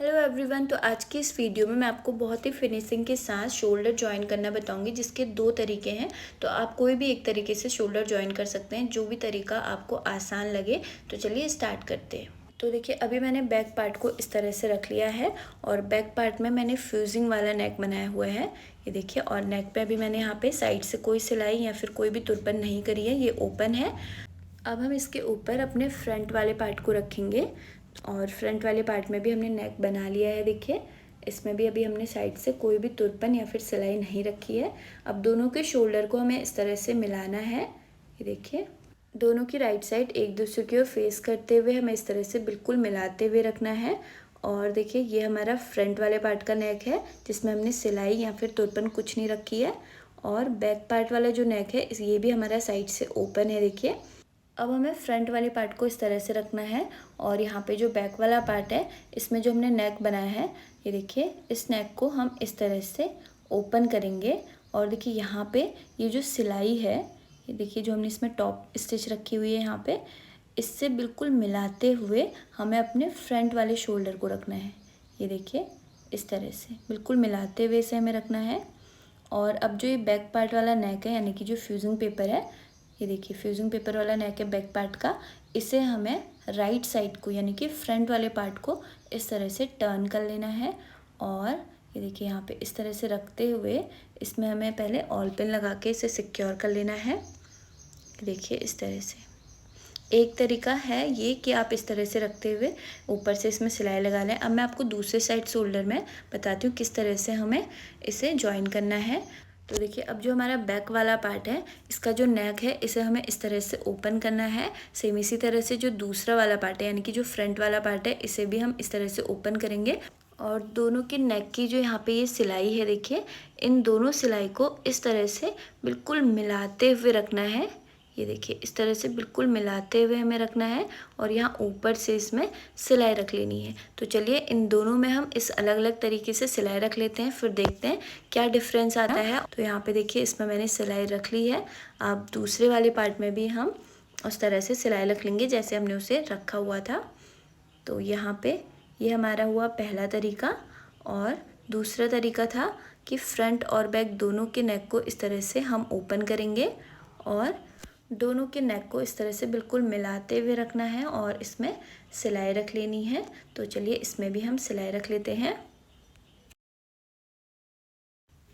Hello everyone. तो आज की इस वीडियो में मैं आपको बहुत ही फिनिशिंग के साथ शोल्डर जॉइन करना बताऊंगी, जिसके दो तरीके हैं। तो आप कोई भी एक तरीके से शोल्डर जॉइन कर सकते हैं, जो भी तरीका आपको आसान लगे। तो चलिए स्टार्ट करते हैं। तो देखिए, अभी मैंने बैक पार्ट को इस तरह से रख लिया है और बैक पार्ट में मैंने फ्यूजिंग वाला नेक बनाया हुआ है, ये देखिए। और नेक पे अभी मैंने यहाँ पे साइड से कोई सिलाई या फिर कोई भी तुरपन नहीं करी है, ये ओपन है। अब हम इसके ऊपर अपने फ्रंट वाले पार्ट को रखेंगे और फ्रंट वाले पार्ट में भी हमने नेक बना लिया है। देखिए, इसमें भी अभी हमने साइड से कोई भी तुरपन या फिर सिलाई नहीं रखी है। अब दोनों के शोल्डर को हमें इस तरह से मिलाना है, ये देखिए। दोनों की राइट साइड एक दूसरे की ओर फेस करते हुए हमें इस तरह से बिल्कुल मिलाते हुए रखना है। और देखिए, ये हमारा फ्रंट वाले पार्ट का नेक है, जिसमें हमने सिलाई या फिर तुरपन कुछ नहीं रखी है। और बैक पार्ट वाला जो नेक है ये भी हमारा साइड से ओपन है, देखिए। अब हमें फ्रंट वाले पार्ट को इस तरह से रखना है और यहाँ पे जो बैक वाला पार्ट है, इसमें जो हमने नेक बनाया है, ये देखिए, इस नेक को हम इस तरह से ओपन करेंगे। और देखिए, यहाँ पे ये जो सिलाई है, ये देखिए, जो हमने इसमें टॉप स्टिच रखी हुई है यहाँ पे, इससे बिल्कुल मिलाते हुए हमें अपने फ्रंट वाले शोल्डर को रखना है, ये देखिए। इस तरह से बिल्कुल मिलाते हुए इसे हमें रखना है। और अब जो ये बैक पार्ट वाला नेक है, यानी कि जो फ्यूजिंग पेपर है, ये देखिए, फ्यूजिंग पेपर वाला नेक है बैक पार्ट का, इसे हमें राइट साइड को यानी कि फ्रंट वाले पार्ट को इस तरह से टर्न कर लेना है। और ये देखिए, यहाँ पे इस तरह से रखते हुए इसमें हमें पहले ऑल पिन लगा के इसे सिक्योर कर लेना है, देखिए। इस तरह से एक तरीका है ये कि आप इस तरह से रखते हुए ऊपर से इसमें सिलाई लगा लें। अब मैं आपको दूसरे साइड शोल्डर में बताती हूँ किस तरह से हमें इसे जॉइन करना है। तो देखिए, अब जो हमारा बैक वाला पार्ट है, इसका जो नेक है, इसे हमें इस तरह से ओपन करना है। सेम इसी तरह से जो दूसरा वाला पार्ट है, यानी कि जो फ्रंट वाला पार्ट है, इसे भी हम इस तरह से ओपन करेंगे। और दोनों के नेक की जो यहाँ पे ये सिलाई है, देखिए, इन दोनों सिलाई को इस तरह से बिल्कुल मिलाते हुए रखना है, ये देखिए। इस तरह से बिल्कुल मिलाते हुए हमें रखना है और यहाँ ऊपर से इसमें सिलाई रख लेनी है। तो चलिए, इन दोनों में हम इस अलग अलग तरीके से सिलाई रख लेते हैं, फिर देखते हैं क्या डिफरेंस आता है। तो यहाँ पे देखिए, इसमें मैंने सिलाई रख ली है। अब दूसरे वाले पार्ट में भी हम उस तरह से सिलाई रख लेंगे जैसे हमने उसे रखा हुआ था। तो यहाँ पे ये हमारा हुआ पहला तरीका। और दूसरा तरीका था कि फ्रंट और बैक दोनों के नेक को इस तरह से हम ओपन करेंगे और दोनों के नेक को इस तरह से बिल्कुल मिलाते हुए रखना है और इसमें सिलाई रख लेनी है। तो चलिए, इसमें भी हम सिलाई रख लेते हैं।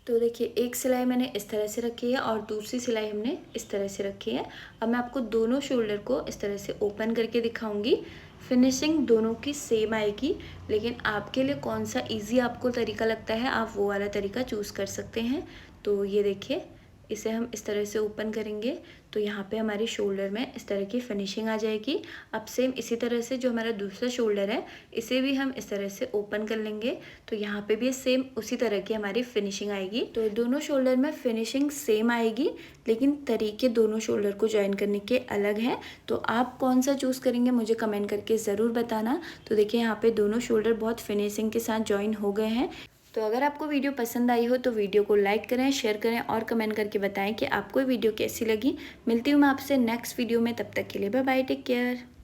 तो देखिए, एक सिलाई मैंने इस तरह से रखी है और दूसरी सिलाई हमने इस तरह से रखी है। अब मैं आपको दोनों शोल्डर को इस तरह से ओपन करके दिखाऊंगी। फिनिशिंग दोनों की सेम आएगी, लेकिन आपके लिए कौन सा इजी आपको तरीका लगता है, आप वो वाला तरीका चूज़ कर सकते हैं। तो ये देखिए, इसे हम इस तरह से ओपन करेंगे तो यहाँ पे हमारी शोल्डर में इस तरह की फिनिशिंग आ जाएगी। अब सेम इसी तरह से जो हमारा दूसरा शोल्डर है, इसे भी हम इस तरह से ओपन कर लेंगे तो यहाँ पे भी सेम उसी तरह की हमारी फिनिशिंग आएगी। तो दोनों शोल्डर में फिनिशिंग सेम आएगी, लेकिन तरीके दोनों शोल्डर को ज्वाइन करने के अलग हैं। तो आप कौन सा चूज़ करेंगे मुझे कमेंट करके ज़रूर बताना। तो देखिए, यहाँ पे दोनों शोल्डर बहुत फिनिशिंग के साथ ज्वाइन हो गए हैं। तो अगर आपको वीडियो पसंद आई हो तो वीडियो को लाइक करें, शेयर करें और कमेंट करके बताएं कि आपको वीडियो कैसी लगी। मिलती हूँ मैं आपसे नेक्स्ट वीडियो में, तब तक के लिए बाय बाय, टेक केयर।